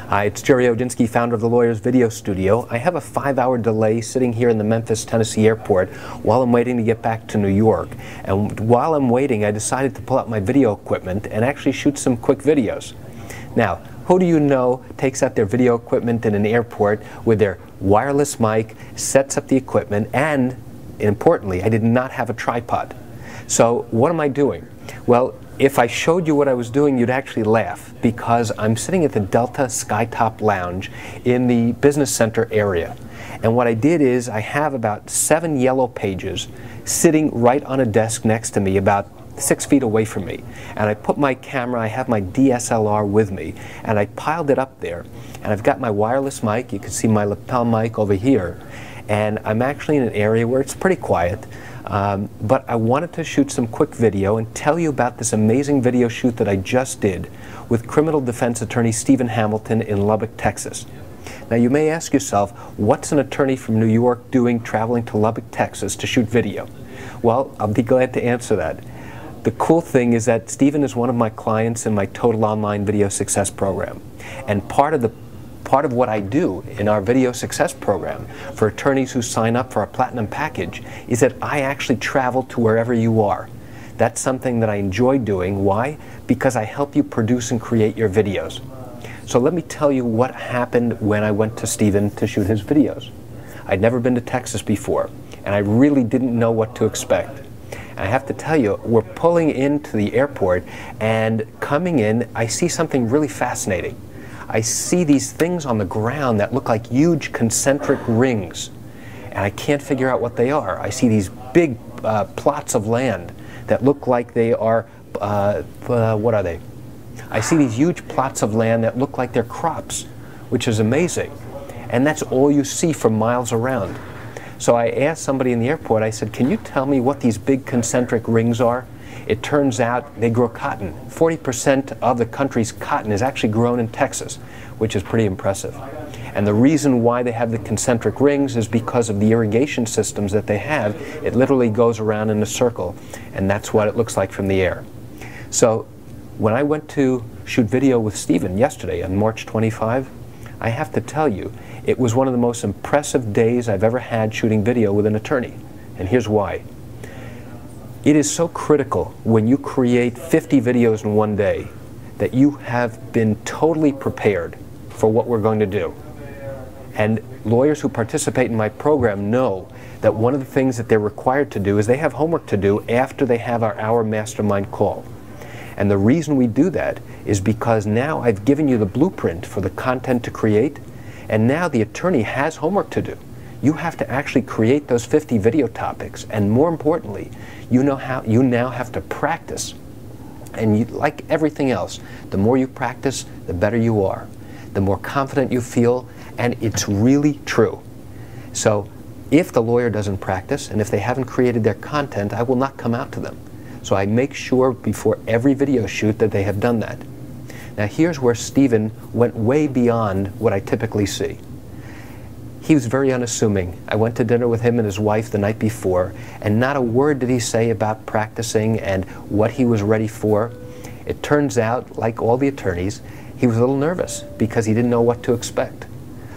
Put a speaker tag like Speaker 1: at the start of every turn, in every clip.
Speaker 1: Hi, it's Jerry Odinsky, founder of The Lawyers Video Studio. I have a 5-hour delay sitting here in the Memphis, Tennessee airport while I'm waiting to get back to New York. And while I'm waiting, I decided to pull out my video equipment and actually shoot some quick videos. Now, who do you know takes out their video equipment in an airport with their wireless mic, sets up the equipment, and, importantly, I did not have a tripod. So what am I doing? Well, if I showed you what I was doing, you'd actually laugh, because I'm sitting at the Delta Skytop Lounge in the business center area. And what I did is I have about 7 yellow pages sitting right on a desk next to me, about 6 feet away from me. And I put my camera, I have my DSLR with me, and I piled it up there. And I've got my wireless mic, you can see my lapel mic over here. And I'm actually in an area where it's pretty quiet. But I wanted to shoot some quick video and tell you about this amazing video shoot that I just did with criminal defense attorney Stephen Hamilton in Lubbock, Texas. Now you may ask yourself, what's an attorney from New York doing traveling to Lubbock, Texas to shoot video? Well, I'll be glad to answer that. The cool thing is that Stephen is one of my clients in my Total Online Video Success Program. And part of what I do in our Video Success Program for attorneys who sign up for our Platinum package is that I actually travel to wherever you are. That's something that I enjoy doing. Why? Because I help you produce and create your videos. So let me tell you what happened when I went to Stephen to shoot his videos. I'd never been to Texas before, and I really didn't know what to expect. And I have to tell you, we're pulling into the airport, and coming in, I see something really fascinating. I see these things on the ground that look like huge concentric rings, and I can't figure out what they are. I see these big plots of land that look like they are, what are they? I see these huge plots of land that look like they're crops, which is amazing. And that's all you see for miles around. So I asked somebody in the airport, I said, can you tell me what these big concentric rings are? It turns out they grow cotton. 40% of the country's cotton is actually grown in Texas, which is pretty impressive. And the reason why they have the concentric rings is because of the irrigation systems that they have. It literally goes around in a circle, and that's what it looks like from the air. So when I went to shoot video with Stephen yesterday on March 25, I have to tell you, it was one of the most impressive days I've ever had shooting video with an attorney. And here's why. It is so critical when you create 50 videos in one day that you have been totally prepared for what we're going to do. And lawyers who participate in my program know that one of the things that they're required to do is they have homework to do after they have our hour mastermind call. And the reason we do that is because now I've given you the blueprint for the content to create, and now the attorney has homework to do. You have to actually create those 50 video topics, and more importantly, you now have to practice. And like everything else, the more you practice, the better you are. The more confident you feel, and it's really true. So if the lawyer doesn't practice, and if they haven't created their content, I will not come out to them. So I make sure before every video shoot that they have done that. Now here's where Stephen went way beyond what I typically see. He was very unassuming. I went to dinner with him and his wife the night before, and not a word did he say about practicing and what he was ready for. It turns out, like all the attorneys, he was a little nervous because he didn't know what to expect.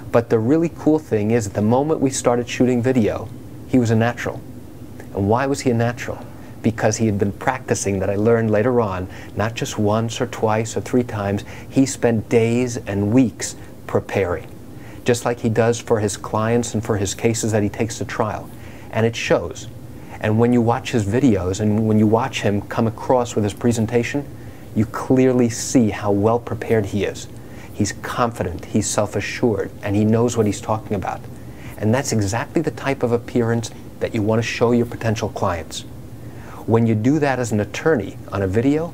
Speaker 1: But the really cool thing is, at the moment we started shooting video, he was a natural. And why was he a natural? Because he had been practicing, that I learned later on, not just once or twice or 3 times. He spent days and weeks preparing, just like he does for his clients and for his cases that he takes to trial. And it shows. And when you watch his videos and when you watch him come across with his presentation, you clearly see how well prepared he is. He's confident, he's self-assured, and he knows what he's talking about. And that's exactly the type of appearance that you want to show your potential clients. When you do that as an attorney on a video,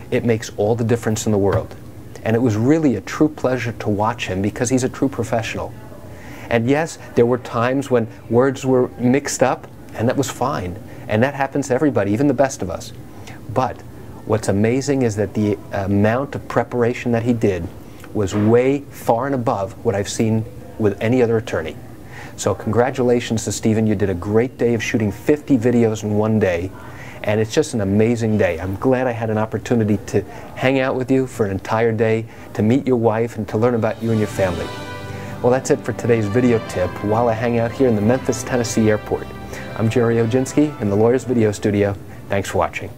Speaker 1: it makes all the difference in the world. And it was really a true pleasure to watch him because he's a true professional. And yes, there were times when words were mixed up, and that was fine. And that happens to everybody, even the best of us. But what's amazing is that the amount of preparation that he did was way far and above what I've seen with any other attorney. So congratulations to Stephen. You did a great day of shooting 50 videos in one day. and it's just an amazing day. I'm glad I had an opportunity to hang out with you for an entire day, to meet your wife, and to learn about you and your family. Well, that's it for today's video tip while I hang out here in the Memphis, Tennessee airport. I'm Jerry Oginski in the Lawyers Video Studio. Thanks for watching.